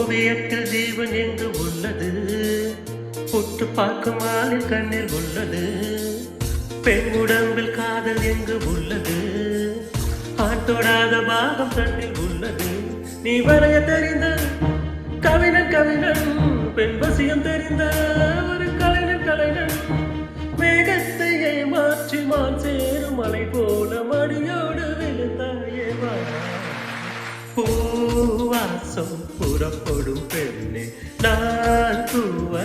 ஓவியத்தில் ஜீவன் எங்கு உள்ளது, உற்று பார்க்கும் ஆளின் கண்ணில் உள்ளது. பெண் உடம்பில் காதல் எங்கு உள்ளது, ஆண் தொடாத பாகம் கண்ணில் உள்ளது. நீ வரைய தெரிந்த கவிஞன் கவிஞன், பெண் வசியம் தெரிந்த ஒரு கலைஞன் கலைஞன். மேகத்தை ஏமாற்றி மான் சேரும் மலை போல மடியோடு விழுந்தாயே வா. பூவாசம் புறப்படும் பெண்ணே நான் பூவ